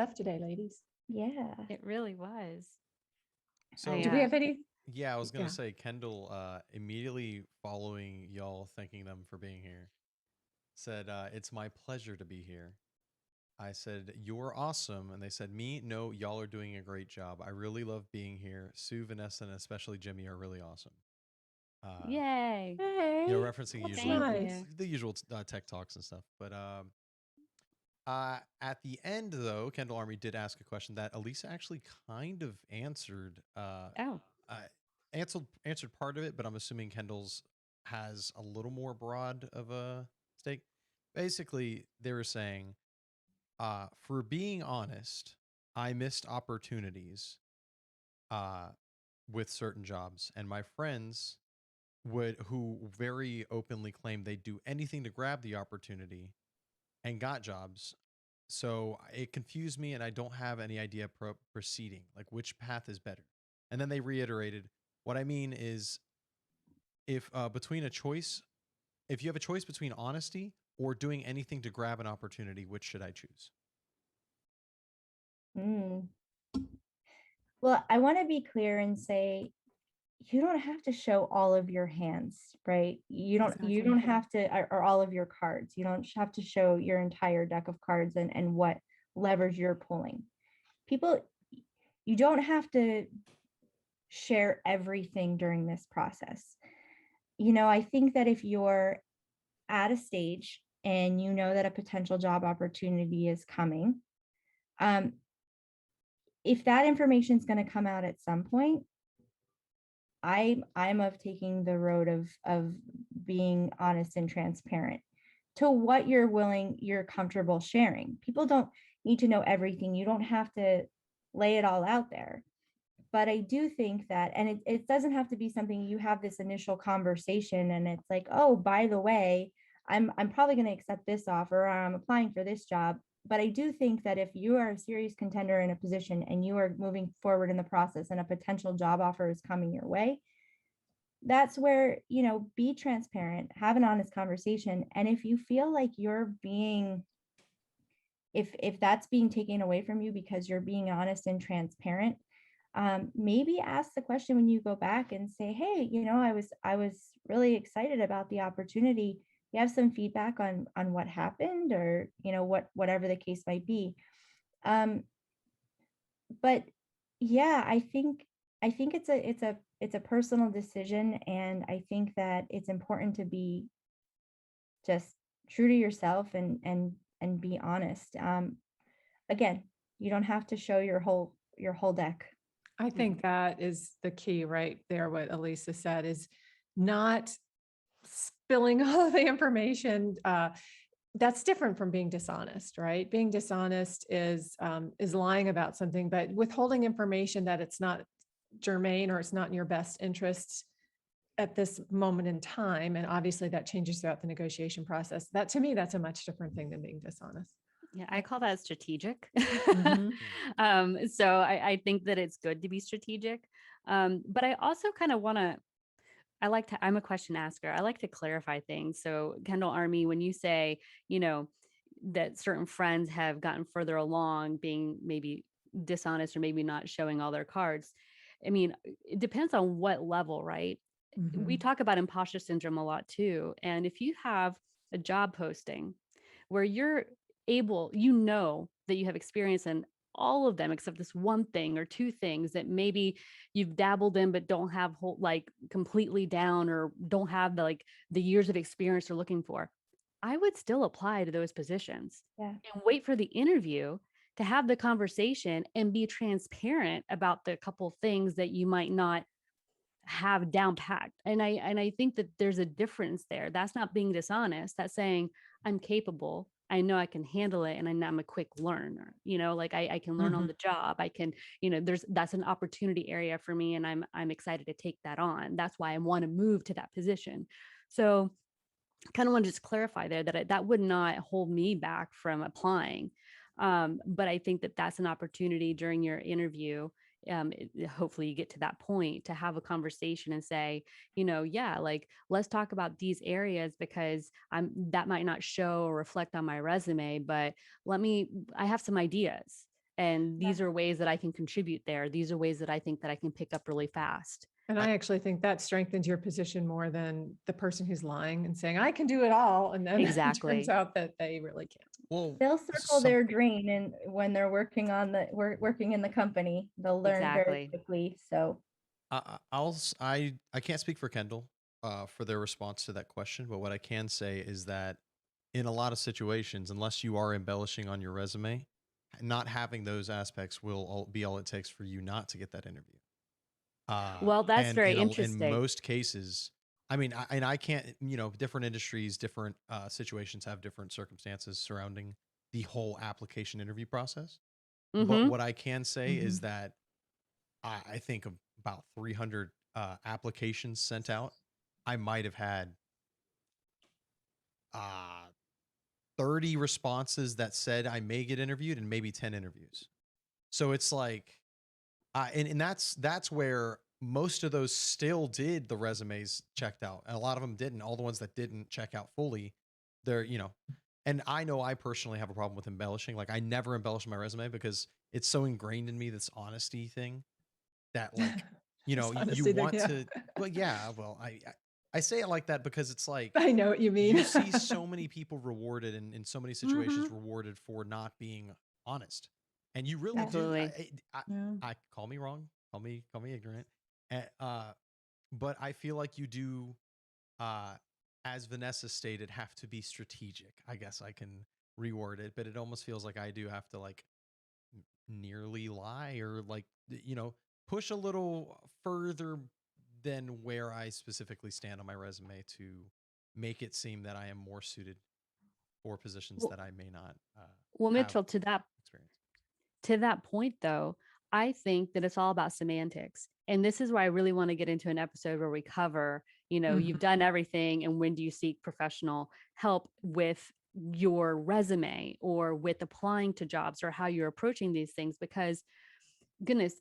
stuff today, ladies. Yeah. It really was. So Do we have any? yeah, I was gonna Yeah. say Kendall immediately following y'all thanking them for being here said, "It's my pleasure to be here." I said, "You're awesome," and they said, "Me, no, y'all are doing a great job. I really love being here. Sue, Vanessa, and especially Jimmy are really awesome." Yay. You know, Hey, referencing that's usually nice. you. the usual tech talks and stuff. But at the end, though, Kendall Army did ask a question that Alisa actually kind of answered. Oh, Uh, answered part of it, but I'm assuming Kendall's has a little more broad of a stake. Basically, they were saying, for being honest, I missed opportunities uh, with certain jobs, and my friends who very openly claim they'd do anything to grab the opportunity and got jobs. So it confused me, and I don't have any idea proceeding, like which path is better. And then they reiterated, what I mean is, if between a choice, if you have a choice between honesty or doing anything to grab an opportunity, which should I choose? Mm. Well, I want to be clear and say you don't have to show all of your hands, right? You don't have to, or all of your cards. You don't have to show your entire deck of cards and what levers you're pulling. People, you don't have to share everything during this process. I think that if you're at a stage and you know that a potential job opportunity is coming, um, if that information is going to come out at some point, I'm of taking the road of being honest and transparent to what you're comfortable sharing. People don't need to know everything. You don't have to lay it all out there. But I do think that, and it doesn't have to be something you have this initial conversation and it's like, oh, by the way, I'm probably going to accept this offer, or I'm applying for this job. But I do think that if you are a serious contender in a position and you are moving forward in the process and a potential job offer is coming your way, that's where, be transparent, have an honest conversation. And if you feel like you're being, if that's being taken away from you because you're being honest and transparent, maybe ask the question when you go back and say, hey, I was really excited about the opportunity. You have some feedback on what happened, or whatever the case might be. But yeah, I think it's a personal decision, and I think that it's important to be just true to yourself and be honest. Again, you don't have to show your whole deck. I think that is the key right there. What Alisa said is not spilling all of the information. That's different from being dishonest, right? Being dishonest is lying about something, but withholding information that it's not germane or it's not in your best interests at this moment in time. And obviously that changes throughout the negotiation process. That, to me, that's a much different thing than being dishonest. yeah. I call that strategic. Mhm. So I think that it's good to be strategic. But I also kind of want to, I'm a question asker. I like to clarify things. So Kendall Army, when you say, that certain friends have gotten further along being maybe dishonest or maybe not showing all their cards, I mean, it depends on what level, right? We Mhm. talk about imposter syndrome a lot too. And if you have a job posting where you're able, that you have experience in all of them except this one thing or two things that maybe you've dabbled in but don't have completely down, or don't have the years of experience they're looking for, I would still apply to those positions. Yeah. And wait for the interview to have the conversation and be transparent about the couple things that you might not have down packed. And I think that there's a difference there. That's not being dishonest. That's saying I'm capable. I know I can handle it, and I'm a quick learner. I can learn on Mhm. the job. I can, that's an opportunity area for me, and I'm excited to take that on. That's why I want to move to that position. So, kind of want to just clarify there that that would not hold me back from applying. But I think that that's an opportunity during your interview. Hopefully you get to that point to have a conversation and say, yeah, let's talk about these areas, because that might not show or reflect on my resume, but I have some ideas. And these are ways that I can contribute there. These are ways that I think that I can pick up really fast. And I actually think that strengthens your position more than the person who's lying and saying, I can do it all. And then it Exactly. turns out that they really can't. Well, They'll circle their drain, and when they're working on working in the company, they'll learn very Exactly. quickly. So I can't speak for Kendall for their response to that question, but what I can say is that in a lot of situations, unless you are embellishing on your resume, not having those aspects will be all it takes for you not to get that interview. Well, that's and very in interesting. most cases, I mean, I can't, different industries, different situations have different circumstances surrounding the whole application interview process. But Mhm. what I can say is that I think about 300 applications sent out. I might have had 30 responses that said I may get interviewed and maybe 10 interviews. So it's like, and that's where most of those still did the resumes checked out, and a lot of them didn't. All the ones that didn't check out fully, they're and I know I personally have a problem with embellishing. Like I never embellish my resume because it's so ingrained in me, this honesty thing, that like you honesty thing, want yeah. to. Well, yeah. Well, I say it like that because it's like I know what you mean. you see so many people rewarded in so many situations rewarded for not being honest, and you really do. Absolutely. I call me wrong, call me ignorant, but I feel like you do, as Vanessa stated, have to be strategic. I guess I can reword it, but it almost feels like I do have to like nearly lie or like push a little further than where I specifically stand on my resume to make it seem that I am more suited for positions Well, that I may not well, have Mitchell, experience. to that point though, I think that it's all about semantics. And this is why I really want to get into an episode where we cover, you've done everything, and when do you seek professional help with your resume or with applying to jobs or how you're approaching these things? Because goodness,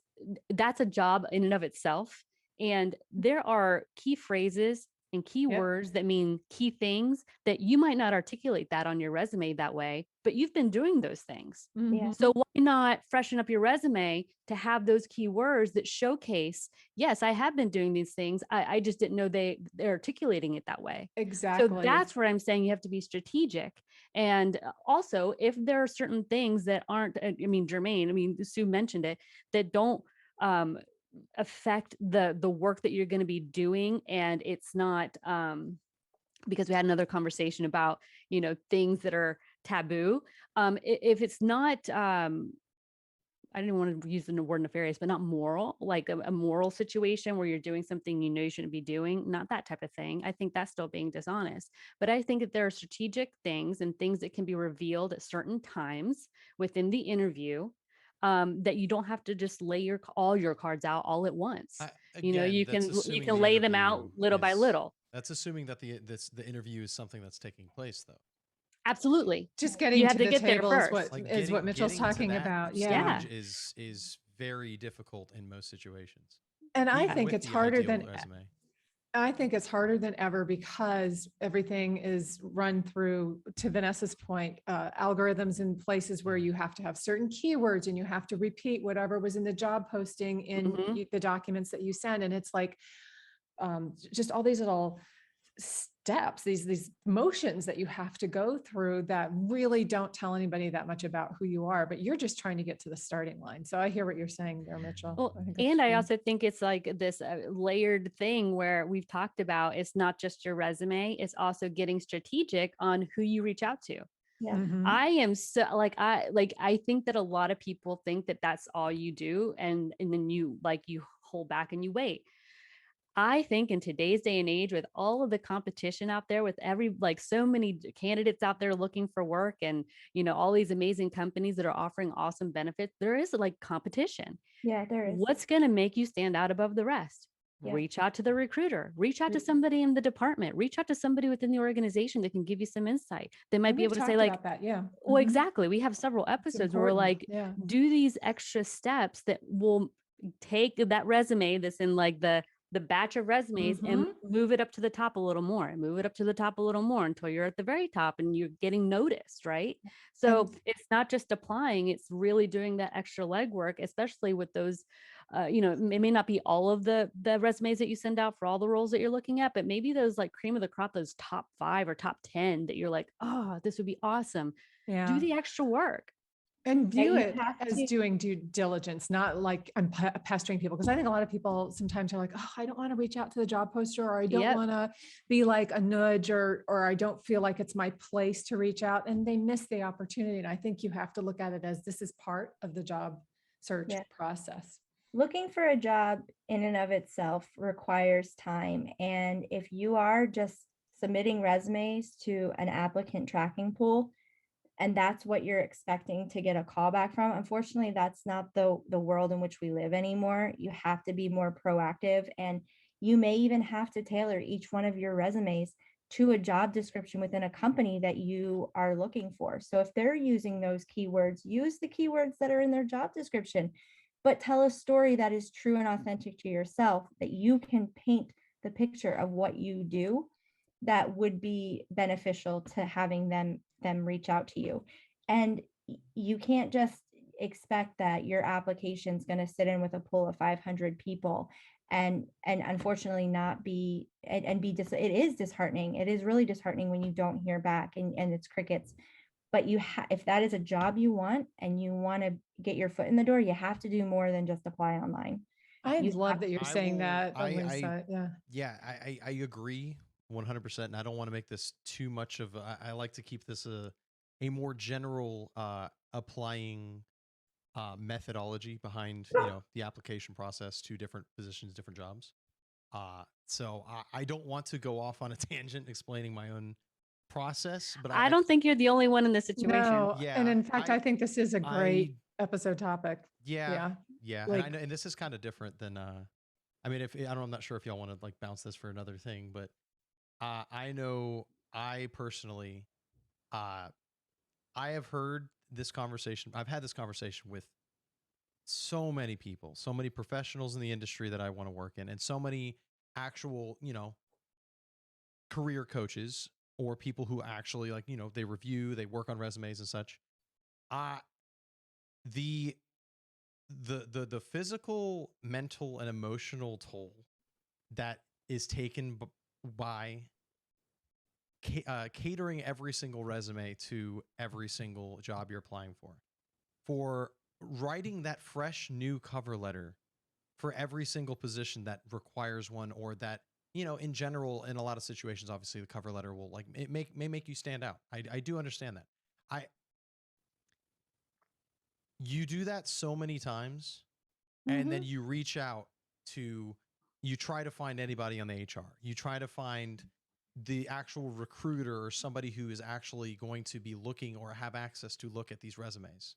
that's a job in and of itself. And there are key phrases and key Yep. words that mean key things that you might not articulate that on your resume that way, but you've been doing those things. Yeah. So why not freshen up your resume to have those key words that showcase, yes, I have been doing these things. I just didn't know they're articulating it that way. Exactly. So that's where I'm saying you have to be strategic. And also, if there are certain things that aren't, germane, Sue mentioned it, that don't affect the work that you're going to be doing, and it's not because we had another conversation about things that are taboo. If it's not I didn't want to use the word nefarious, but not moral, like a moral situation where you're doing something you shouldn't be doing, not that type of thing. I think that's still being dishonest. But I think that there are strategic things and things that can be revealed at certain times within the interview, that you don't have to just lay all your cards out all at once. Again, You that's can assuming the lay them out interview little by is- little. That's assuming that the interview is something that's taking place, though. Absolutely. Just getting You to have to the get there table is first. what Mitchell's getting to talking that about. stage Yeah. is very difficult in most situations. And I Even think with it's the harder ideal than resume. I think it's harder than ever because everything is run through, to Vanessa's point, algorithms in places where you have to have certain keywords and you have to repeat whatever was in the job posting in the documents that you send. And it's like just all these little steps, these motions that you have to go through that really don't tell anybody that much about who you are, but you're just trying to get to the starting line. So I hear what you're saying there, Mitchell. Well, I think and I true. also think it's like this layered thing where we've talked about it's not just your resume, it's also getting strategic on who you reach out to. Yeah. I am so I think that a lot of people think that that's all you do, and then you hold back and you wait. I think in today's day and age, with all of the competition out there, with so many candidates out there looking for work, and all these amazing companies that are offering awesome benefits, there is competition. Yeah, there is. What's going to make you stand out above the rest? Yeah. Reach out to the recruiter, reach out to somebody in the department, reach out to somebody within the organization that can give you some insight. They might be able to say about that. Yeah. well, exactly. We have several episodes where we're like, do these extra steps that will take that resume that's in the the batch of resumes and move it up to the top a little more and move it up to the top a little more until you're at the very top and you're getting noticed, right? So it's not just applying, it's really doing that extra legwork, especially with those, it may not be all of the resumes that you send out for all the roles that you're looking at, but maybe those like cream of the crop, those top 5 or top 10 that you're like, oh, this would be awesome. Do the extra work. And view you it have as to- doing due diligence, not like I'm pestering people. Because I think a lot of people sometimes are like, oh, I don't want to reach out to the job poster, or I don't want to be like a nudge, or I don't feel like it's my place to reach out, and they miss the opportunity. And I think you have to look at it as this is part of the job search process. Looking for a job in and of itself requires time. And if you are just submitting resumes to an applicant tracking pool, and that's what you're expecting to get a call back from, unfortunately, that's not the world in which we live anymore. You have to be more proactive, and you may even have to tailor each one of your resumes to a job description within a company that you are looking for. So if they're using those keywords, use the keywords that are in their job description, but tell a story that is true and authentic to yourself, that you can paint the picture of what you do that would be beneficial to having them reach out to you. And you can't just expect that your application is going to sit in with a pool of 500 people and unfortunately not be it is disheartening. It is really disheartening when you don't hear back and it's crickets. But if that is a job you want and you want to get your foot in the door, you have to do more than just apply online. I love that you're saying that, Alisa. Yeah, I agree 100%. And I don't want to make this too much of I like to keep this a more general applying methodology behind the application process to different positions, different jobs. So I don't want to go off on a tangent explaining my own process, but I don't think you're the only one in this situation. No, and in fact, I think this is a great episode topic. Yeah. Like, and this is kind of different than I mean, I'm not sure if y'all want to like bounce this for another thing, but I know I personally I have heard this conversation. I've had this conversation with so many people, so many professionals in the industry that I want to work in, and so many actual, career coaches or people who actually like, they review, they work on resumes and such. The physical, mental, and emotional toll that is taken by catering every single resume to every single job you're applying for writing that fresh new cover letter for every single position that requires one, or that, in general, in a lot of situations, obviously the cover letter will like, it may make you stand out. I do understand that. You do that so many times, and then you reach out to, you try to find anybody on the HR. You try to find the actual recruiter or somebody who is actually going to be looking or have access to look at these resumes.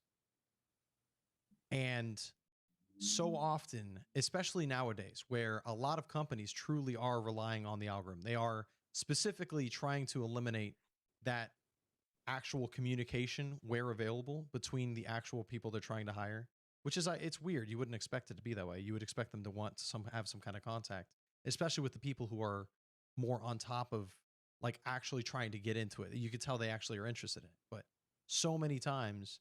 And so often, especially nowadays, where a lot of companies truly are relying on the algorithm, they are specifically trying to eliminate that actual communication where available between the actual people they're trying to hire, which is, it's weird. You wouldn't expect it to be that way. You would expect them to want to have some kind of contact, especially with the people who are more on top of like actually trying to get into it. You could tell they actually are interested in it. But so many times,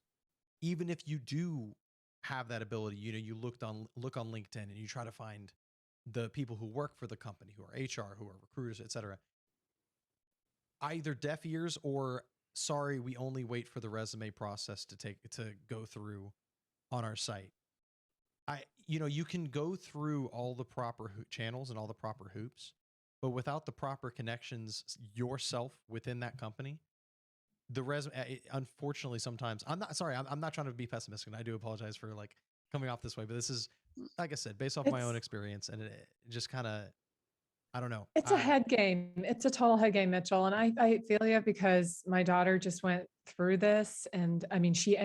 even if you do have that ability, you look on LinkedIn and you try to find the people who work for the company, who are HR, who are recruiters, etc. Either deaf ears or sorry, we only wait for the resume process to go through on our site. You can go through all the proper channels and all the proper hoops, but without the proper connections yourself within that company, the resume, unfortunately, sometimes I'm not trying to be pessimistic, and I do apologize for like coming off this way, but this is, like I said, based off my own experience, and it just kind of, I don't know. It's a head game. It's a total head game, Mitchell. And I feel you, because my daughter just went through this. And I mean, she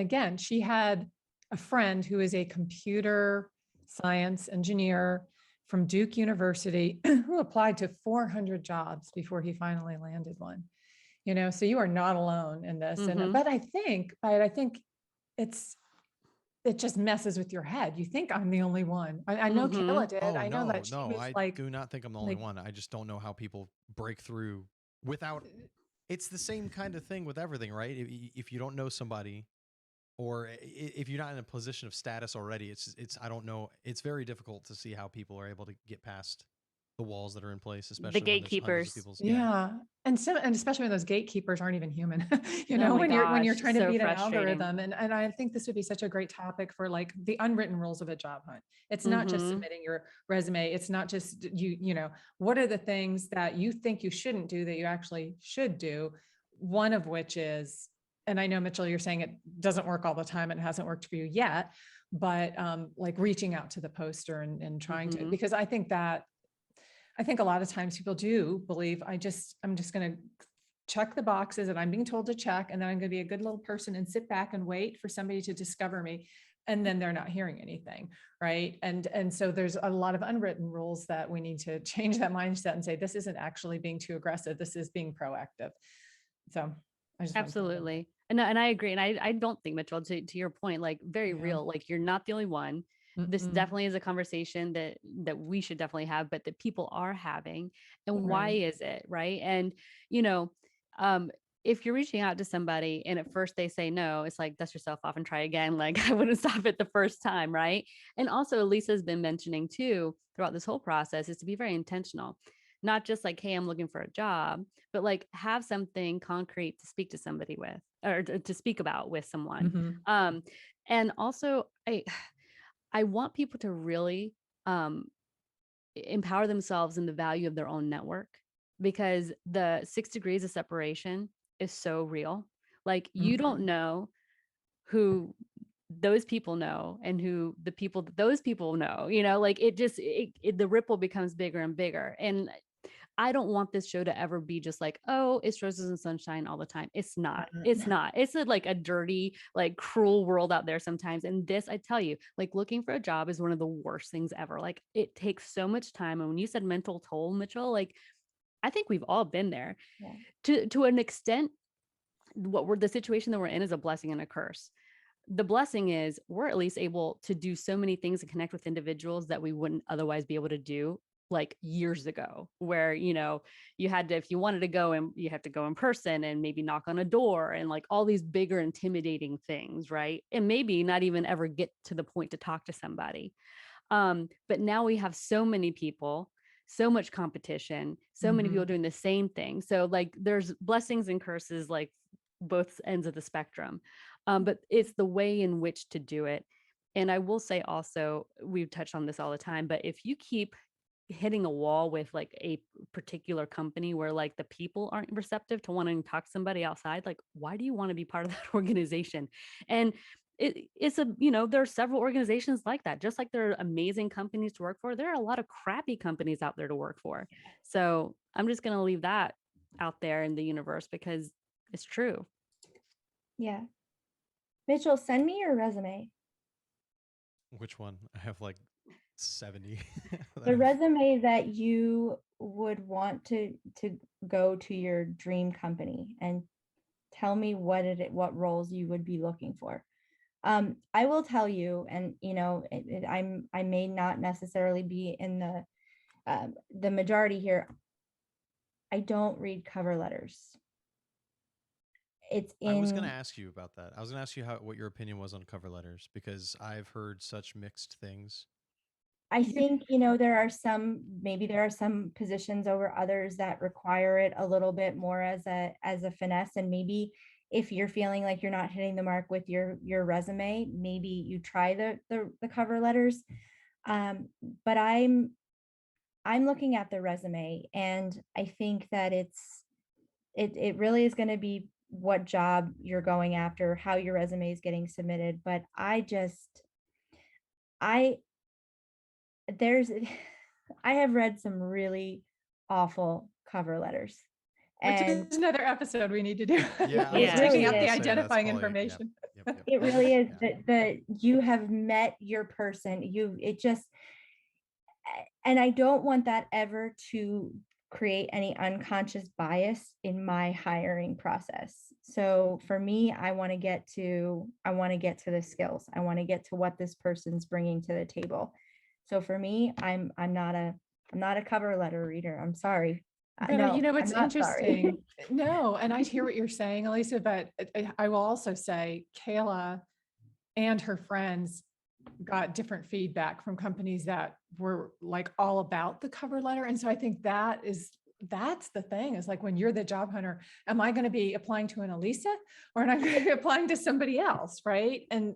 had a friend who is a computer science engineer from Duke University who applied to 400 jobs before he finally landed one. So you are not alone in this. Mhm. But I think it's it just messes with your head. You think I'm the only one. I know Mm-hmm. Kayla did. Oh I know no, that she no, was I like, do not think I'm the only like, one. I just don't know how people break through without. It's the same kind of thing with everything, right? If you don't know somebody, or if you're not in a position of status already, it's I don't know. It's very difficult to see how people are able to get past the walls that are in place, The especially when there's hundreds of gatekeepers. people. Yeah. yeah. And especially when those gatekeepers aren't even human, Oh my when you're gosh, trying to so beat an frustrating. algorithm. And I think this would be such a great topic for like the unwritten rules of a job hunt. It's not just Mm-hmm. submitting your resume. It's not just what are the things that you think you shouldn't do that you actually should do? One of which is, and I know Mitchell, you're saying it doesn't work all the time and it hasn't worked for you yet, but like reaching out to the poster and trying to, Mm-hmm. because I think a lot of times people do believe I'm just going to check the boxes that I'm being told to check. And then I'm going to be a good little person and sit back and wait for somebody to discover me. And then they're not hearing anything. Right. And so there's a lot of unwritten rules that we need to change that mindset and say, this isn't actually being too aggressive. This is being proactive. So I just want to put that out there. Absolutely. And I agree. And I don't think, Mitchell, to your point, like very Yeah. real, like you're not the only one. This Mm-mm. definitely is a conversation that we should definitely have, but that people are having. And why Right. is it? Right. And, you know, um, if you're reaching out to somebody and at first they say no, it's like dust yourself off and try again. Like I wouldn't stop it the first time. Right. And also Lisa's been mentioning too throughout this whole process is to be very intentional, not just like, hey, I'm looking for a job, but like have something concrete to speak to somebody with or to speak about with someone. Mhm. And also I want people to really empower themselves in the value of their own network, because the 6 degrees of separation is so real. Like you don't Mhm. know who those people know and who the people that those people know, like it just the ripple becomes bigger and bigger. And I don't want this show to ever be just like, oh, it's roses and sunshine all the time. It's not. It's not. It's like a dirty, like cruel world out there sometimes. And this, I tell you, like looking for a job is one of the worst things ever. Like it takes so much time. And when you said mental toll, Mitchell, like I think we've all been there. Yeah. To an extent. The situation that we're in is a blessing and a curse. The blessing is we're at least able to do so many things and connect with individuals that we wouldn't otherwise be able to do like years ago, where you had to, if you wanted to go, and you have to go in person and maybe knock on a door and like all these bigger intimidating things, right? And maybe not even ever get to the point to talk to somebody. But now we have so many people, so much competition, so many people Mhm. doing the same thing. So like there's blessings and curses, like both ends of the spectrum. But it's the way in which to do it. And I will say also, we've touched on this all the time, but if you keep hitting a wall with like a particular company where like the people aren't receptive to wanting to talk to somebody outside, like why do you want to be part of that organization? And it's there are several organizations like that. Just like there are amazing companies to work for, there are a lot of crappy companies out there to work for. So I'm just going to leave that out there in the universe because it's true. Yeah. Mitchell, send me your resume. Which one? I have like 70. The resume that you would want to go to your dream company, and tell me what roles you would be looking for. I will tell you, and I may not necessarily be in the majority here. I don't read cover letters. It's I was going to in, ask you about that. I was going to ask you what your opinion was on cover letters, because I've heard such mixed things. I think, there are some positions over others that require it a little bit more as a finesse. And maybe if you're feeling like you're not hitting the mark with your resume, maybe you try the cover letters. But I'm looking at the resume, and I think that it really is going to be what job you're going after, how your resume is getting submitted. But I there's I have read some really awful cover letters, Which and is another episode we need to do. Yeah, I it was Yeah. just really Taking out about the to is. say that's identifying probably, information. yep. It really is Yeah. that you have met your person. And I don't want that ever to create any unconscious bias in my hiring process. So for me, I want to get to the skills. I want to get to what this person's bringing to the table. So for me, I'm not a cover letter reader. I'm sorry. No, No, what's I'm not sorry. interesting. No, and I hear what you're saying, Alisa, but I will also say Kayla and her friends got different feedback from companies that were like all about the cover letter. And so I think that's the thing, is like, when you're the job hunter, am I going to be applying to an Alisa, or am I going to be applying to somebody else? Right. And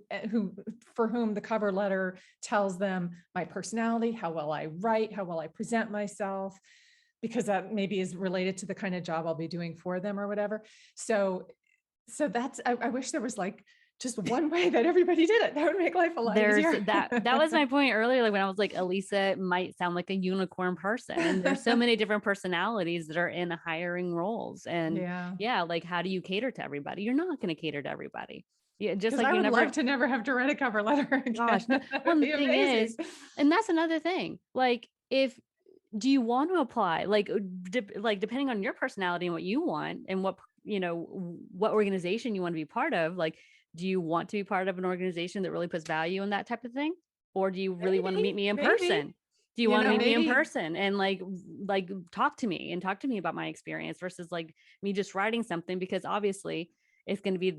for whom the cover letter tells them my personality, how well I write, how well I present myself, because that maybe is related to the kind of job I'll be doing for them or whatever. So that's, I wish there was like just one way that everybody did it. That would make life a lot easier. That was my point earlier. Like when I was like, Alisa might sound like a unicorn person, and there's so many different personalities that are in hiring roles. And yeah, like, how do you cater to everybody? You're not going to cater to everybody. Yeah, just because like I you would never love to never have to write a cover letter again. gosh. That Well, would the be thing is, amazing. and that's another thing. Like, do you want to apply? Like, depending on your personality and what you want, and what what organization you want to be part of. Like, do you want to be part of an organization that really puts value in that type of thing, or do you really want to meet me in person? Do you want to meet me in person and like talk to me about my experience, versus like me just writing something? Because obviously it's going to be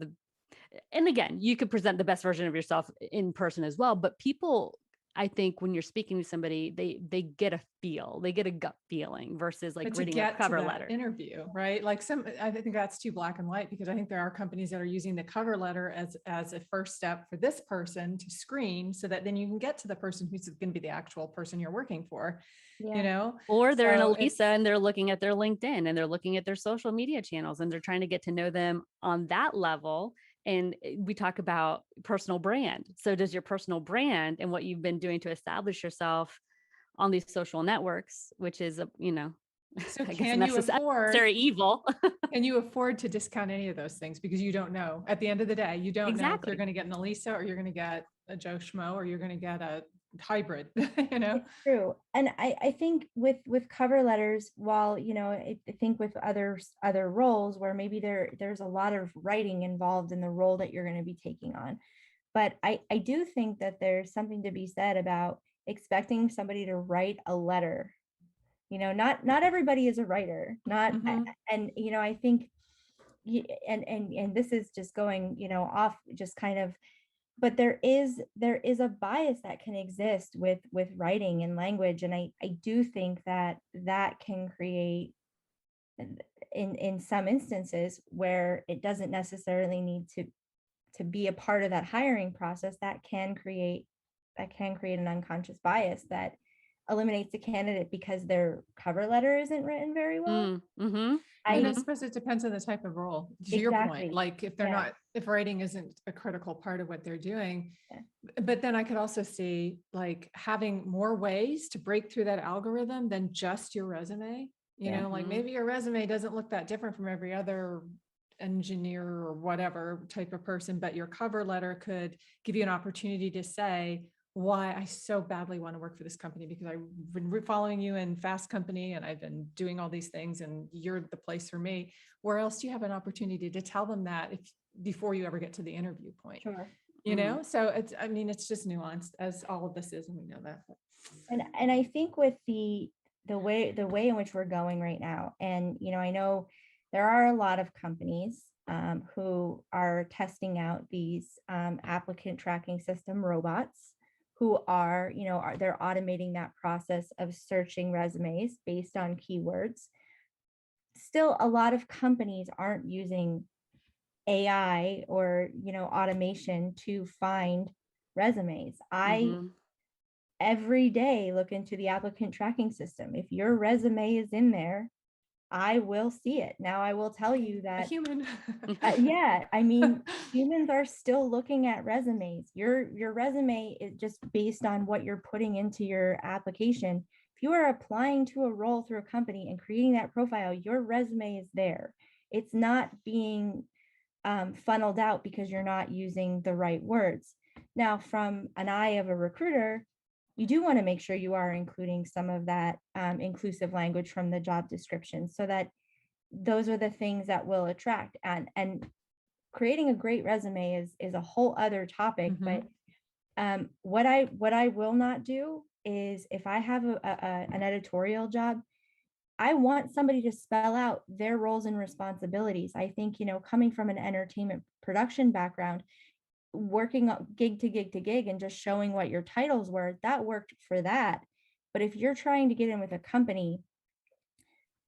and again, you could present the best version of yourself in person as well, but people, I think when you're speaking to somebody, they get a gut feeling, versus like But to reading a get to cover that letter. interview, right? Like I think that's too black and white, because I think there are companies that are using the cover letter as a first step for this person to screen, so that then you can get to the person who's going to be the actual person you're working for, Or they're in So Alisa and they're looking at their LinkedIn and they're looking at their social media channels and they're trying to get to know them on that level. And we talk about personal brand. So does your personal brand and what you've been doing to establish yourself on these social networks, which is So I guess can you afford necessary evil. can you afford to discount any of those things? Because you don't know. At the end of the day, you don't know if you're Exactly. going to get an Alisa, or you're going to get a Joe Schmo, or you're going to get a hybrid, It's true. And I think with cover letters, while, I think with other roles where maybe there's a lot of writing involved in the role that you're going to be taking on. But I do think that there's something to be said about expecting somebody to write a letter. Not everybody is a writer, not, Mhm. and, I think, and this is just going, off just kind of, but there is a bias that can exist with writing and language. And I do think that can create, in some instances where it doesn't necessarily need to be a part of that hiring process, that can create an unconscious bias that eliminates the candidate because their cover letter isn't written very well. Mm-hmm. And I I suppose it depends on the type of role. To your Exactly. point, like if they're Yeah. not, if writing isn't a critical part of what they're doing, Yeah. but then I could also see like having more ways to break through that algorithm than just your resume. Yeah. Like Mhm. maybe your resume doesn't look that different from every other engineer or whatever type of person, but your cover letter could give you an opportunity to say why I so badly want to work for this company, because I've been following you in Fast Company and I've been doing all these things and you're the place for me. Where else do you have an opportunity to tell them that before you ever get to the interview point? Sure. So it's just nuanced, as all of this is, and we know that. And I think with the way in which we're going right now, and I know there are a lot of companies who are testing out these applicant tracking system robots, who are they're automating that process of searching resumes based on keywords. Still, a lot of companies aren't using AI or automation to find resumes. I Mhm. every day look into the applicant tracking system. If your resume is in there, I will see it. Now, I will tell you A that, human. yeah, I mean, humans are still looking at resumes. Your resume is just based on what you're putting into your application. If you are applying to a role through a company and creating that profile, your resume is there. It's not being funneled out because you're not using the right words. Now, from an eye of a recruiter, you do want to make sure you are including some of that inclusive language from the job description, so that those are the things that will attract. And creating a great resume is a whole other topic. But what I will not do is, if I have an editorial job, I want somebody to spell out their roles and responsibilities. I think, coming from an entertainment production background, working gig to gig to gig and just showing what your titles were, that worked for that. But if you're trying to get in with a company,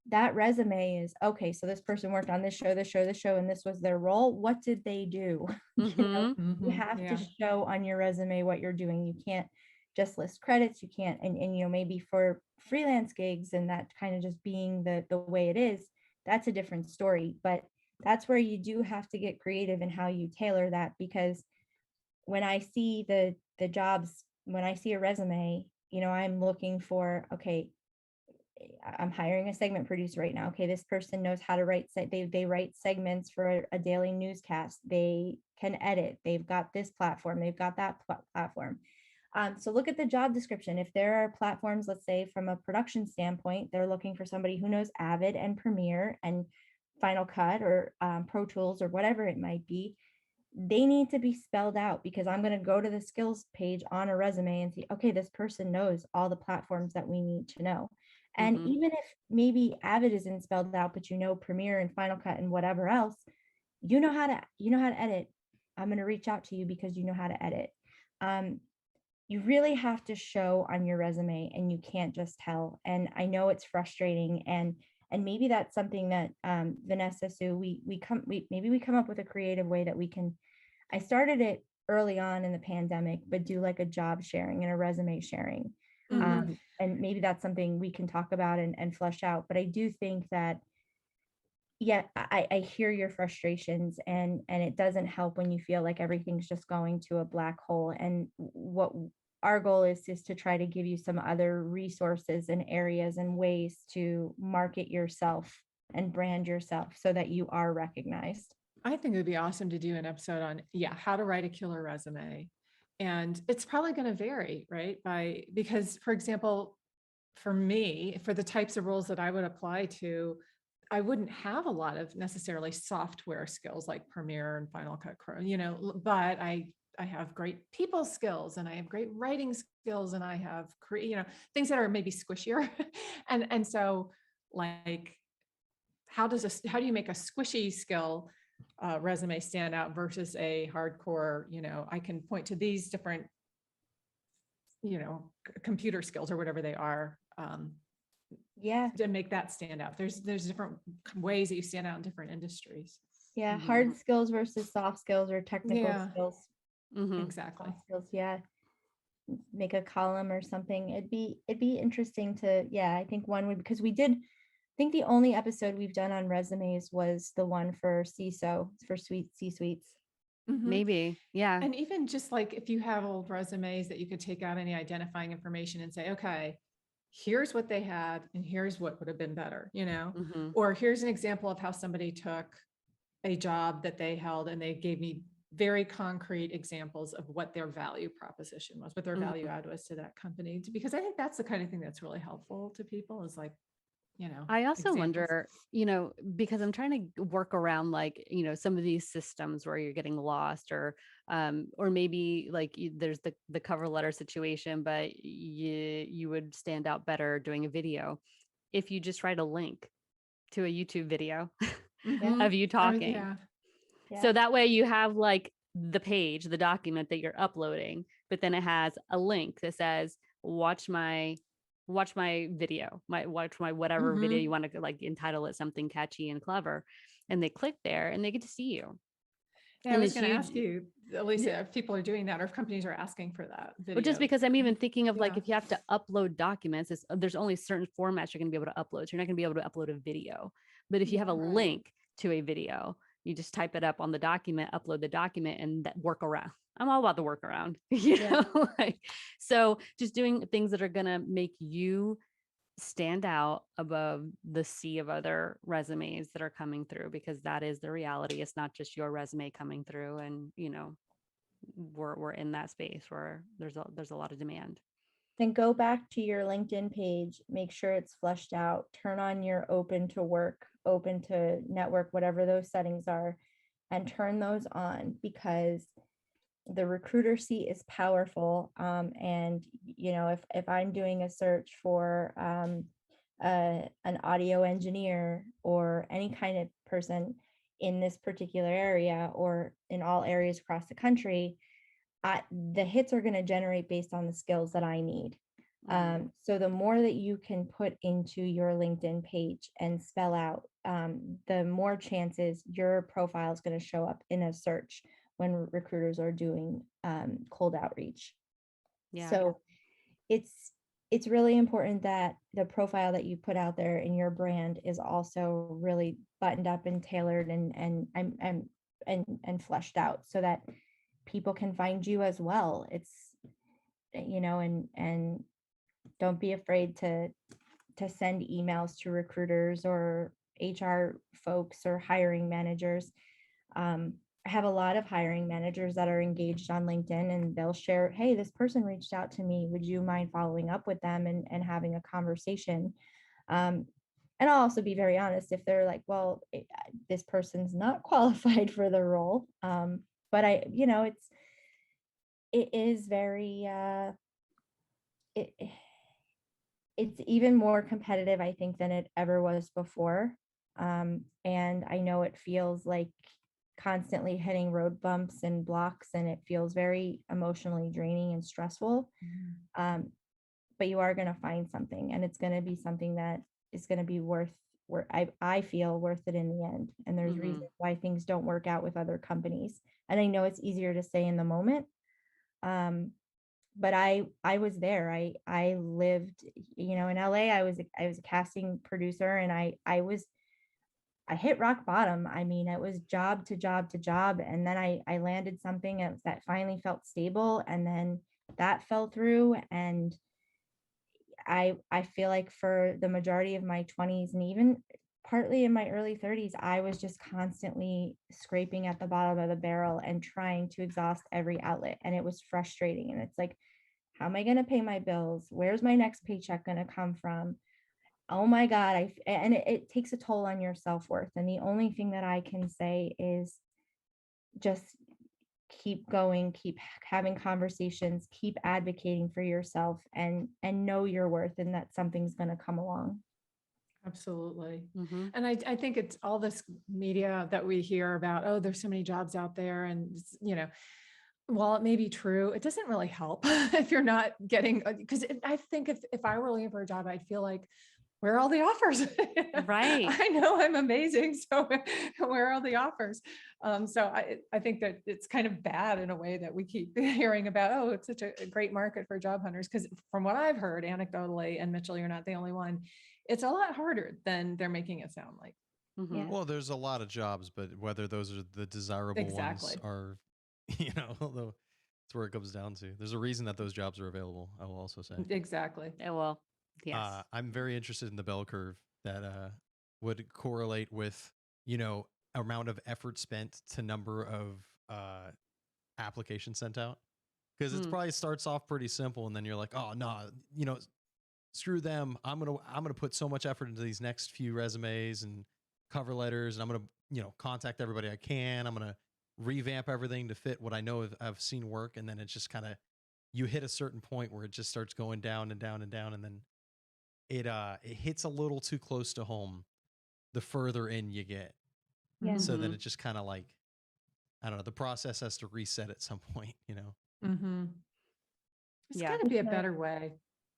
that resume is, okay, so this person worked on this show, this show, this show, and this was their role. What did they do? You have to show on your resume what you're doing. You can't just list credits. You can't, and maybe for freelance gigs and that kind of just being the way it is, that's a different story. But that's where you do have to get creative in how you tailor that, because when I see the jobs, when I see a resume, I'm looking for, okay, I'm hiring a segment producer right now. Okay, this person knows how to write. They write segments for a daily newscast. They can edit. They've got this platform. They've got that platform. So look at the job description. If there are platforms, let's say from a production standpoint, they're looking for somebody who knows Avid and Premiere and Final Cut or Pro Tools or whatever it might be. They need to be spelled out, because I'm going to go to the skills page on a resume and see, okay, this person knows all the platforms that we need to know. And even if maybe Avid isn't spelled out, but Premiere and Final Cut and whatever else, you know how to edit. I'm going to reach out to you because you know how to edit. You really have to show on your resume, and you can't just tell. And I know it's frustrating, and maybe that's something that Vanessa, Sue, we come up with a creative way that we can. I started it early on in the pandemic, but do like a job sharing and a resume sharing. And maybe that's something we can talk about and flesh out. But I do think that, yeah, I hear your frustrations, and it doesn't help when you feel like everything's just going to a black hole. And what our goal is to try to give you some other resources and areas and ways to market yourself and brand yourself so that you are recognized. I think it would be awesome to do an episode on, how to write a killer resume. And it's probably going to vary, right? Because, for example, for me, for the types of roles that I would apply to, I wouldn't have a lot of necessarily software skills like Premiere and Final Cut Pro, but I have great people skills, and I have great writing skills, and I have, things that are maybe squishier. and so, like, how do you make a squishy skill resume stand out versus a hardcore, I can point to these different, computer skills or whatever they are, to make that stand out. There's different ways that you stand out in different industries. Yeah. Hard skills versus soft skills or technical skills. Exactly. Soft skills. Yeah. Make a column or something. It'd be interesting to, I think one would, because I think the only episode we've done on resumes was the one for CISO, for C-suites. Maybe. Yeah. And even just like, if you have old resumes that you could take out any identifying information and say, okay, here's what they had, and here's what would have been better, or here's an example of how somebody took a job that they held, and they gave me very concrete examples of what their value proposition was, what their value add was to that company. Because I think that's the kind of thing that's really helpful to people, is like, I also examples. wonder, because I'm trying to work around like, some of these systems where you're getting lost, or maybe like there's the cover letter situation, but you would stand out better doing a video if you just write a link to a YouTube video of you talking. So that way you have like the page, the document that you're uploading, but then it has a link that says, watch my video, watch my whatever video you want to like entitle it something catchy and clever. And they click there and they get to see you. Yeah, I was going to ask you, Alisa, if people are doing that, or if companies are asking for that video. But just because I'm even thinking of like, if you have to upload documents, there's only certain formats you're going to be able to upload. So you're not going to be able to upload a video. But if you have a link to a video, you just type it up on the document, upload the document, and that workaround. I'm all about the workaround, know, like, so just doing things that are going to make you stand out above the sea of other resumes that are coming through, because that is the reality. It's not just your resume coming through, and, we're in that space where there's a lot of demand. then go back to your LinkedIn page, make sure it's fleshed out, turn on your open to work, open to network, whatever those settings are, and turn those on, because the recruiter seat is powerful. And if I'm doing a search for an audio engineer or any kind of person in this particular area or in all areas across the country, the hits are going to generate based on the skills that I need. So the more that you can put into your LinkedIn page and spell out, the more chances your profile is going to show up in a search when recruiters are doing cold outreach. Yeah. So it's really important that the profile that you put out there in your brand is also really buttoned up and tailored and fleshed out, so that people can find you as well. It's and don't be afraid to send emails to recruiters or HR folks or hiring managers. I have a lot of hiring managers that are engaged on LinkedIn, and they'll share, hey, this person reached out to me. Would you mind following up with them and having a conversation? And I'll also be very honest if they're like, well, this person's not qualified for the role. But it is very, it's even more competitive, I think, than it ever was before. And I know it feels like constantly hitting road bumps and blocks, and it feels very emotionally draining and stressful. But you are going to find something, and it's going to be something that is going to be I feel worth it in the end. And there's reasons why things don't work out with other companies. And I know it's easier to say in the moment. But I was there. I lived, in LA. I was a casting producer, and I hit rock bottom. I mean, it was job to job to job. And then I landed something that finally felt stable, and then that fell through. And I feel like for the majority of my 20s and even partly in my early 30s, I was just constantly scraping at the bottom of the barrel and trying to exhaust every outlet. And it was frustrating. And it's like, how am I going to pay my bills? Where's my next paycheck going to come from? Oh my God. It takes a toll on your self-worth. And the only thing that I can say is just keep going, keep having conversations, keep advocating for yourself, and know your worth, and that something's going to come along. Absolutely. And I think it's all this media that we hear about, oh, there's so many jobs out there. And, while it may be true, it doesn't really help if you're not getting, because I think if I were looking for a job, I'd feel like, where are all the offers? Right. I know I'm amazing. So where are all the offers? So I think that it's kind of bad in a way that we keep hearing about, oh, it's such a great market for job hunters. Because from what I've heard anecdotally, and Mitchell, you're not the only one, it's a lot harder than they're making it sound like. Yeah. Well, there's a lot of jobs, but whether those are the desirable ones are, although it's where it comes down to. There's a reason that those jobs are available, I will also say. Exactly. Yeah, well, yes. I'm very interested in the bell curve that would correlate with, amount of effort spent to number of applications sent out. Because it probably starts off pretty simple, and then you're like, oh no, screw them. I'm gonna put so much effort into these next few resumes and cover letters, and I'm gonna contact everybody I can. I'm gonna revamp everything to fit what I know I've seen work, and then it's just kind of, you hit a certain point where it just starts going down and down and down, and then it hits a little too close to home the further in you get. Yeah. So then it just kind of like, I don't know, the process has to reset at some point, Mm-hmm. It's Yeah. got to be a better way.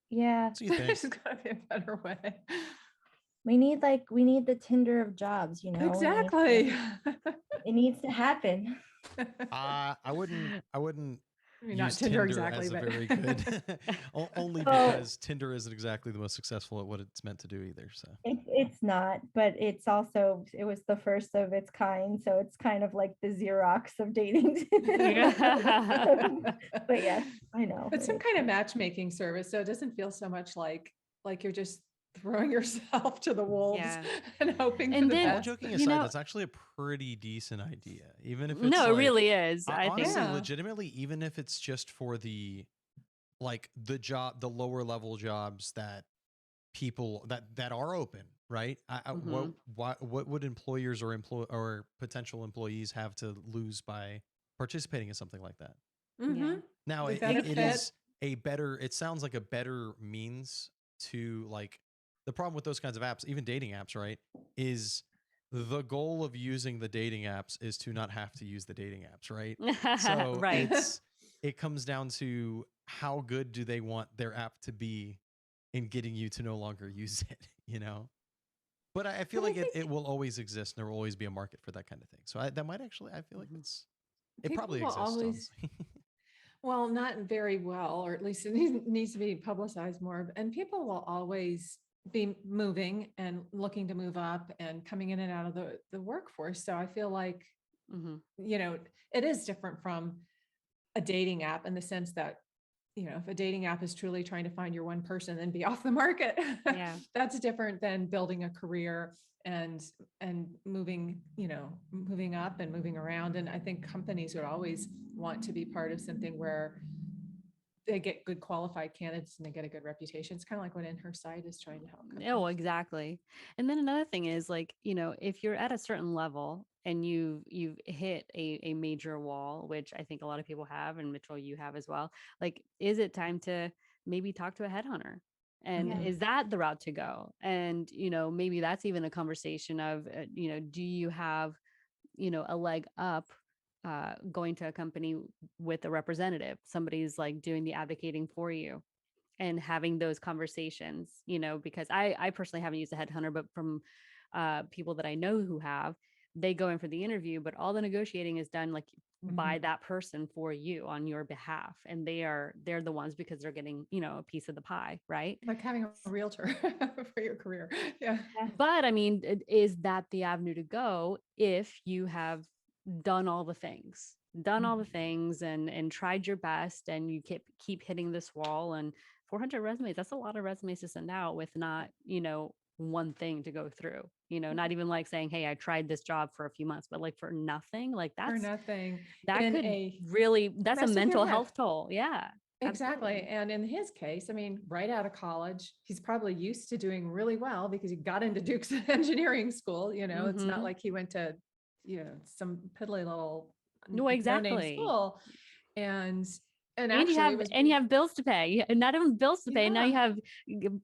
Yeah. So you think? There's got to be a better way. We need the Tinder of jobs, Exactly. It needs to happen. I wouldn't I mean, not use Tinder Tinder exactly, as a but very good, only Oh. because Tinder isn't exactly the most successful at what it's meant to do either. So It's not, but it was the first of its kind, so it's kind of like the Xerox of dating. But yes, I know. It's some kind of matchmaking service, so it doesn't feel so much like you're just throwing yourself to the wolves Yeah. and hoping And for the then- all best. joking you aside, know- that's actually a pretty decent idea, even if it's No, it like, really is. I think. honestly, Yeah. legitimately, even if it's just for the like the lower level jobs that people that are open, right? Mhm. What would employers or potential employees have to lose by participating in something like that? Yeah. Now, The it benefit. is a better, it sounds like a better means to like, the problem with those kinds of apps, even dating apps, right? Is the goal of using the dating apps is to not have to use the dating apps, right? So Right. it comes down to how good do they want their app to be in getting you to no longer use it, you know? But I feel But I like think it will always exist and there will always be a market for that kind of thing. So that might actually, I feel like Mhm. it people probably will exists, always, honestly. well, not very well, or at least it needs to be publicized more. And people will always be moving and looking to move up and coming in and out of the workforce. So I feel like, Mhm. it is different from a dating app in the sense that, if a dating app is truly trying to find your one person and be off the market, Yeah. that's different than building a career and moving, moving up and moving around. And I think companies would always want to be part of something where they get good qualified candidates and they get a good reputation. It's kind of like what In Her Sight is trying to help Oh, companies. exactly. And then another thing is like, if you're at a certain level and you've hit a major wall, which I think a lot of people have, and Mitchell, you have as well, like, is it time to maybe talk to a headhunter? And Yeah. is that the route to go? And, maybe that's even a conversation of, do you have, a leg up going to a company with a representative? Somebody's like doing the advocating for you and having those conversations, because I personally haven't used a headhunter, but from people that I know who have, they go in for the interview, but all the negotiating is done like by Mhm. that person for you on your behalf. And they're the ones because they're getting, a piece of the pie, right? Like having a realtor for your career. Yeah. Yeah. But I mean, is that the avenue to go if you have done all the things, and tried your best and you keep hitting this wall, and 400 resumes, that's a lot of resumes to send out with not, one thing to go through, not even like saying, hey, I tried this job for a few months, but like for nothing, like For nothing that in could a really, that's a mess of your mental head. health toll. Yeah, Exactly. absolutely. And in his case, I mean, right out of college, he's probably used to doing really well because he got into Duke's engineering school. It's not Hmm. like he went to, some piddly little No, no-name exactly. school. And And you actually have it was, bills to pay. And not even bills to pay. Now yeah. you have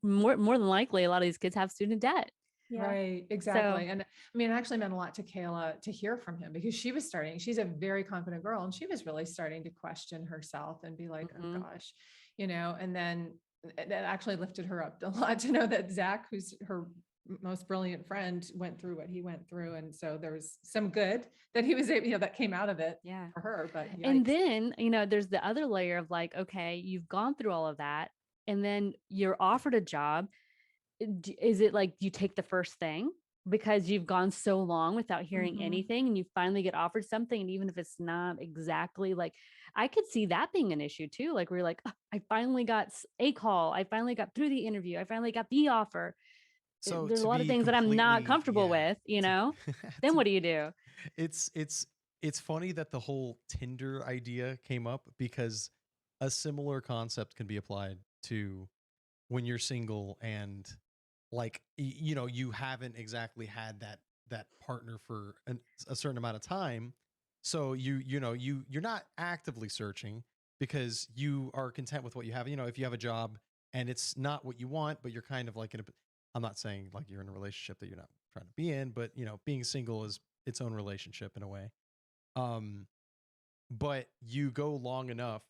more than likely a lot of these kids have student debt. Yeah. Right, So exactly. And I mean, it actually meant a lot to Kayla to hear from him because she's a very confident girl and she was really starting to question herself and be like, oh mhm, gosh, and then that actually lifted her up a lot to know that Zach, who's her most brilliant friend, went through what he went through. And so there was some good that he was able, that came out of it yeah. for her, but And yikes. then, there's the other layer of like, okay, you've gone through all of that and then you're offered a job. Is it like you take the first thing because you've gone so long without hearing Mhm. anything and you finally get offered something? And even if it's not exactly like, I could see that being an issue too. Like, we're like, "Oh, I finally got a call. I finally got through the interview. I finally got the offer. So There's a to lot of be things that I'm not completely, comfortable yeah, with, to, then to what do you do? it's it's funny that the whole Tinder idea came up because a similar concept can be applied to when you're single and like you haven't exactly had that partner for a certain amount of time, so you're not actively searching because you are content with what you have. If you have a job and it's not what you want, but you're kind of like I'm not saying like you're in a relationship that you're not trying to be in, but being single is its own relationship in a way. um but you go long enough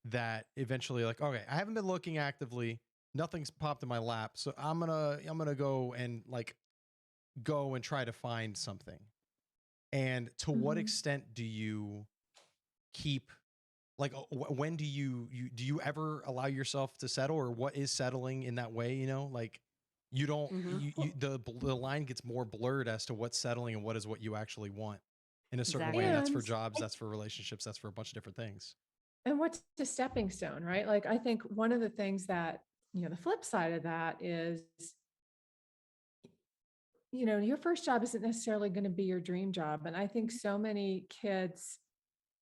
that eventually, like, okay, I haven't been looking actively, nothing's popped in my lap, so I'm gonna go and like go and try to find something. And to what Mhm. extent do you keep, like, when do you ever allow yourself to settle, or what is settling in that way, like you don't Hmm. the line gets more blurred as to what's settling and what is what you actually want in a certain way, Exactly. and that's And for jobs, I that's for relationships, that's for a bunch of different things. what's the stepping stone, right? Like, I think one of the things that, the flip side of that is, your first job isn't necessarily going to be your dream job. And I think so many kids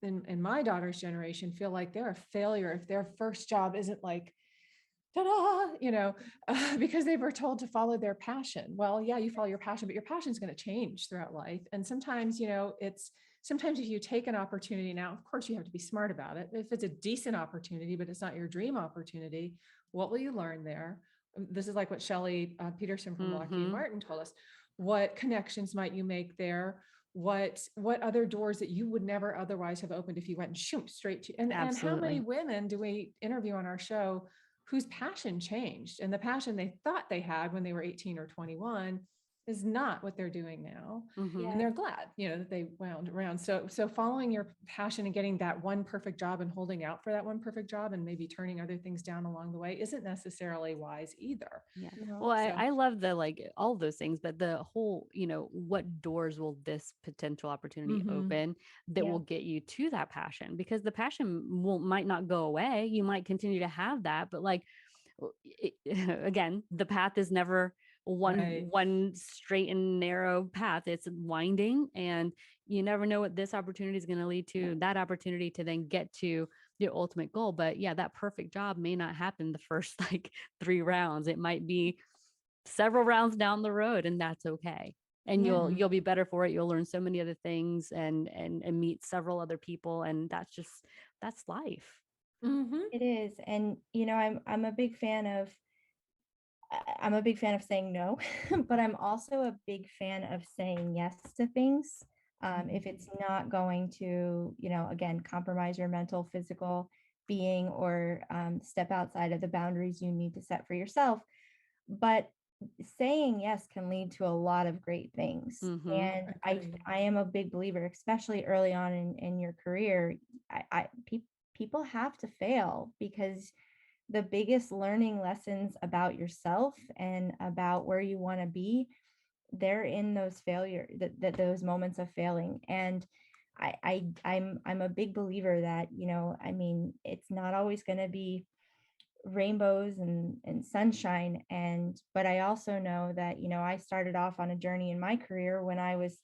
in my daughter's generation feel like they're a failure if their first job isn't like, ta-da, because they were told to follow their passion. Well, yeah, you follow your passion, but your passion is going to change throughout life. And sometimes, sometimes if you take an opportunity now, of course you have to be smart about it. If it's a decent opportunity, but it's not your dream opportunity, what will you learn there? This is like what Shelley Peterson from Lockheed Mhm. Martin told us. What connections might you make there? What other doors that you would never otherwise have opened if you went and shoot straight to, and how many Absolutely. women do we interview on our show whose passion changed, and the passion they thought they had when they were 18 or 21 is not what they're doing now. Mhm. And they're glad, that they wound around. So following your passion and getting that one perfect job and holding out for that one perfect job and maybe turning other things down along the way isn't necessarily wise either. Yeah. No. Well, So I love the like all of those things, but the whole, what doors will this potential opportunity mhm. open that Yeah. will get you to that passion? Because the passion might not go away. You might continue to have that, but like again, the path is never Right. one straight and narrow path. It's winding, and you never know what this opportunity is going to lead to, that opportunity to then get to your ultimate goal. But yeah, that perfect job may not happen the first like 3 rounds. It might be several rounds down the road, and that's okay. And Yeah. you'll be better for it. You'll learn so many other things and meet several other people, and that's life. Mhm. It is. And I'm a big fan of I'm a big fan of saying no, but I'm also a big fan of saying yes to things. If it's not going to, again, compromise your mental, physical being or step outside of the boundaries you need to set for yourself. But saying yes can lead to a lot of great things. Mm-hmm. And Agreed. I am a big believer, especially early on in your career. People have to fail because the biggest learning lessons about yourself and about where you want to be, they're in those failure that those moments of failing. And I'm a big believer that, I mean, it's not always going to be rainbows and sunshine. But I also know that, I started off on a journey in my career when I was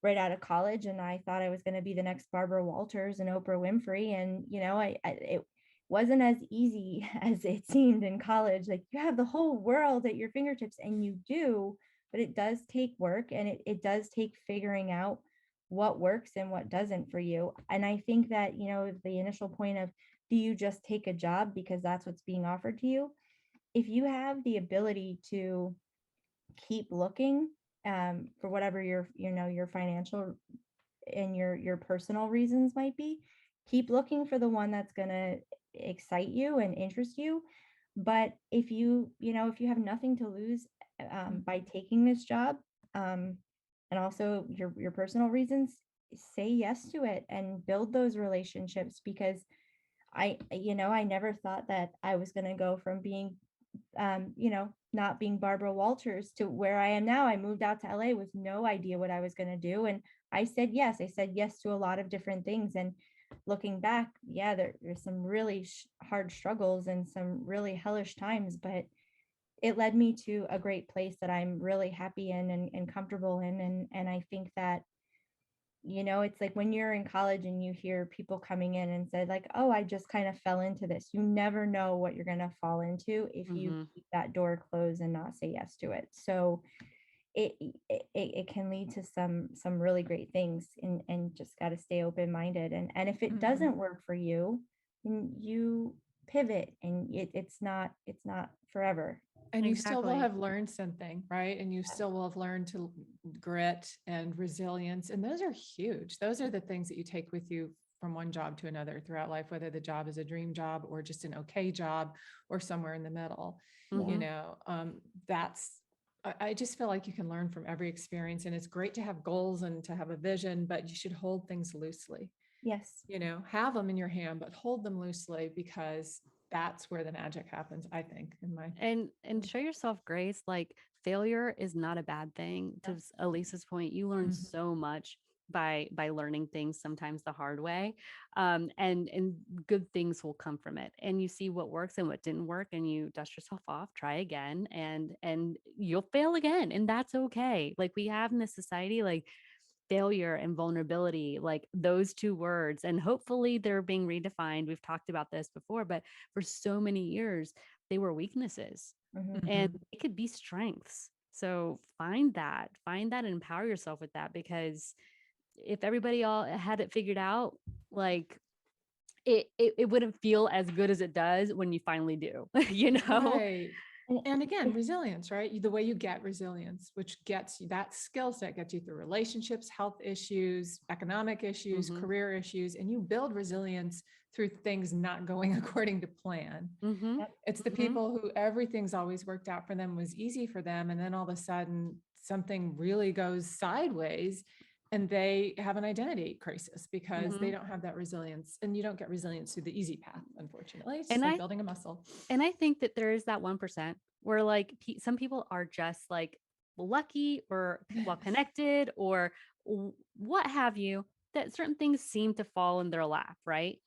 right out of college, and I thought I was going to be the next Barbara Walters and Oprah Winfrey. And, it wasn't as easy as it seemed in college. Like, you have the whole world at your fingertips, and you do, but it does take work, and it does take figuring out what works and what doesn't for you. And I think that, the initial point of, do you just take a job because that's what's being offered to you? If you have the ability to keep looking, for whatever your financial and your personal reasons might be, keep looking for the one that's going to excite you and interest you. But if you have nothing to lose by taking this job, and also your personal reasons, say yes to it and build those relationships. Because I never thought that I was going to go from being not being Barbara Walters to where I am now. I moved out to LA with no idea what I was going to do. And I said yes. I said yes to a lot of different things. And looking back, yeah, there's some really hard struggles and some really hellish times, but it led me to a great place that I'm really happy in and comfortable in. And I think that, it's like when you're in college and you hear people coming in and said like, oh, I just kind of fell into this. You never know what you're going to fall into if you Mm-hmm. keep that door closed and not say yes to it. So it can lead to some really great things, and just got to stay open-minded. And if it doesn't work for you, then you pivot, and it's not forever. And you still will Exactly. have learned something, right? And you still will have learned to grit and resilience. And those are huge. Those are the things that you take with you from one job to another throughout life, whether the job is a dream job or just an okay job or somewhere in the middle. Mm-hmm. That's, I just feel like you can learn from every experience. And it's great to have goals and to have a vision, but you should hold things loosely. Yes. Have them in your hand, but hold them loosely, because that's where the magic happens, I think, in my And show yourself grace. Like, failure is not a bad thing. To Elisa's point, you learn Mhm. so much by learning things sometimes the hard way, and good things will come from it, and you see what works and what didn't work, and you dust yourself off, try again, and you'll fail again, and that's okay. Like, we have in this society, like, failure and vulnerability, like those two words, and hopefully they're being redefined. We've talked about this before, but for so many years, they were weaknesses and Mhm. it could be strengths. So find that and empower yourself with that, because if everybody all had it figured out, like it wouldn't feel as good as it does when you finally do, you know? Right. And And again, resilience, right? The way you get resilience, which gets you that skill set, gets you through relationships, health issues, economic issues, Mhm. career issues, and you build resilience through things not going according to plan. Mhm. Yep. It's the Mhm. people who everything's always worked out for them, was easy for them. And then all of a sudden something really goes sideways and they have an identity crisis because they Mhm. don't have that resilience. And you don't get resilience through the easy path, unfortunately. It's And like I building a muscle. and I think that there is that 1% where like some people are just like lucky or well connected or what have you, that certain things seem to fall in their lap, right?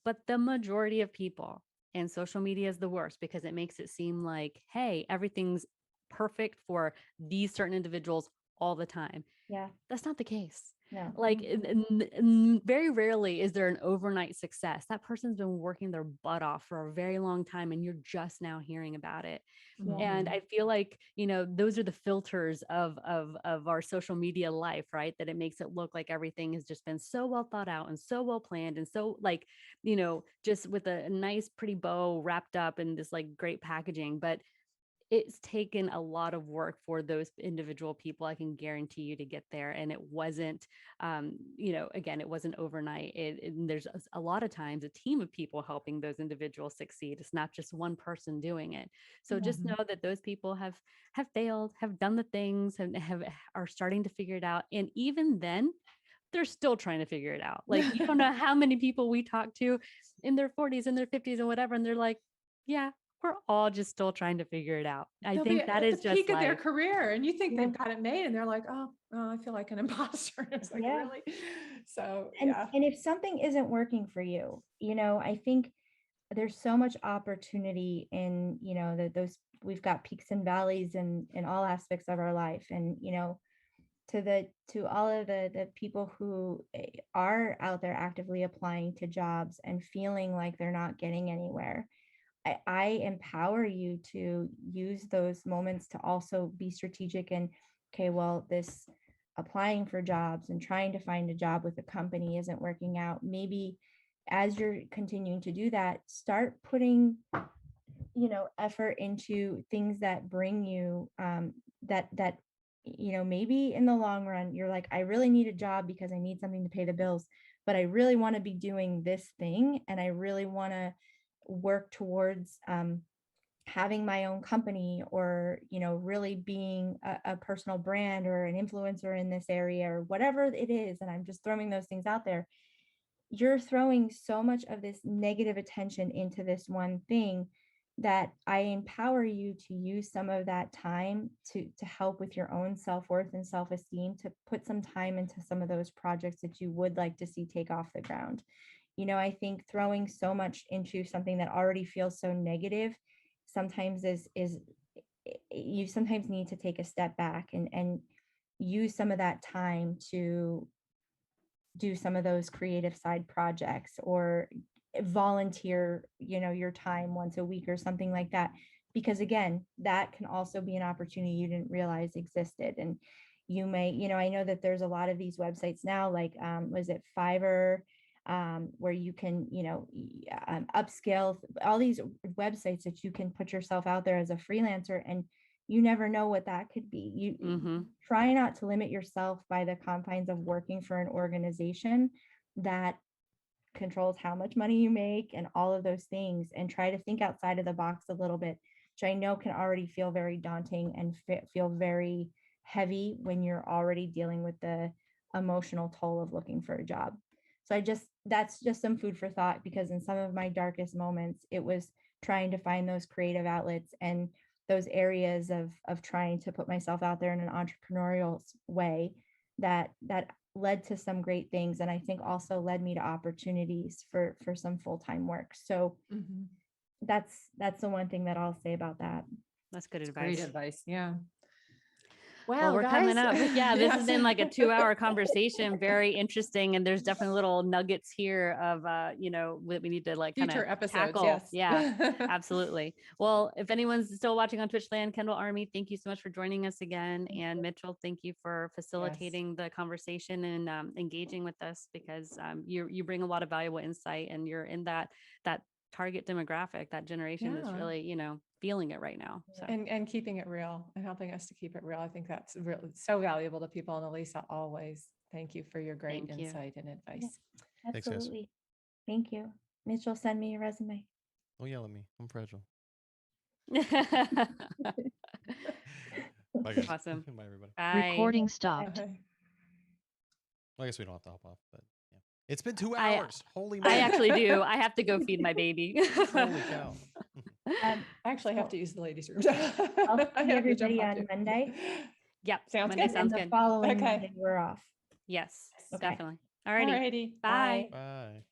But the majority of people, and social media is the worst because it makes it seem like, hey, everything's perfect for these certain individuals all the time. Yeah, That's not the case. no. Like, very rarely is there an overnight success. That person's been working their butt off for a very long time, and you're just now hearing about it. Yeah. And I feel like, those are the filters of our social media life, right? That it makes it look like everything has just been so well thought out and so well planned and so like, just with a nice, pretty bow wrapped up in this like great packaging. But it's taken a lot of work for those individual people, I can guarantee you, to get there. And it wasn't, again, it wasn't overnight. And there's a lot of times a team of people helping those individuals succeed. It's not just one person doing it. So just know that those people have failed, have done the things, and are starting to figure it out. And even then, they're still trying to figure it out. Like, you don't know how many people we talk to in their 40s and their 50s and whatever, and they're like, yeah, we're all just still trying to figure it out. I They'll be think that at the is just peak of their life. career and you think Yeah. they've got it made and they're like, oh, I feel like an imposter. It's like, Yeah. really? So And yeah. and if something isn't working for you, I think there's so much opportunity in, that those we've got peaks and valleys in all aspects of our life. And, to all of the people who are out there actively applying to jobs and feeling like they're not getting anywhere, I empower you to use those moments to also be strategic and, okay, well, this applying for jobs and trying to find a job with a company isn't working out. Maybe as you're continuing to do that, start putting, effort into things that bring you that maybe in the long run you're like, I really need a job because I need something to pay the bills, but I really want to be doing this thing and I really want to work towards having my own company, or really being a personal brand or an influencer in this area or whatever it is. And I'm just throwing those things out there. You're throwing so much of this negative attention into this one thing that I empower you to use some of that time to help with your own self-worth and self-esteem, to put some time into some of those projects that you would like to see take off the ground. I think throwing so much into something that already feels so negative sometimes is you sometimes need to take a step back and use some of that time to do some of those creative side projects, or volunteer, your time once a week or something like that. Because again, that can also be an opportunity you didn't realize existed. And you may, I know that there's a lot of these websites now, like, was it Fiverr, where you can, upscale, all these websites that you can put yourself out there as a freelancer, and you never know what that could be. You try not to limit yourself by the confines of working for an organization that controls how much money you make and all of those things, and try to think outside of the box a little bit, which I know can already feel very daunting and feel very heavy when you're already dealing with the emotional toll of looking for a job. So that's just some food for thought, because in some of my darkest moments, it was trying to find those creative outlets and those areas of trying to put myself out there in an entrepreneurial way that led to some great things, and I think also led me to opportunities for some full-time work. So Mhm. that's the one thing that I'll say about that. That's good It's great advice. advice. Yeah. Wow, Well, we're coming up. guys. Yeah, this has Yes. been like a 2-hour conversation. Very interesting. And there's definitely little nuggets here of, that we need to like kind Future of episodes. tackle. Yes. Yeah, absolutely. Well, if anyone's still watching on Twitch land, Kendall Army, thank you so much for joining us again. And Mitchell, thank you for facilitating the conversation and engaging with us, because you bring a lot of valuable insight, and you're in that target demographic, that generation that's Yeah. really, feeling it right now. So And keeping it real and helping us to keep it real. I think that's really so valuable to people. And Alisa, always thank you for your great Thank you. insight and advice. Thanks, guys. Absolutely. Thank you. Mitchell, send me your resume. Don't yell at me. I'm fragile. Bye, guys. Awesome. Bye, everybody. Bye. Recording stopped. Okay. Well, I guess we don't have to hop off, but yeah. It's been 2 I- hours. Holy I moly. actually do. I have to go feed my baby. Holy cow. I actually have to use the ladies' room. I'll I see have to jump everybody off on too. Monday. Yep. Sounds Monday good. sounds And the good. following Okay. Monday we're off. Yes, Okay. definitely. All Alrighty. righty. Bye. Bye.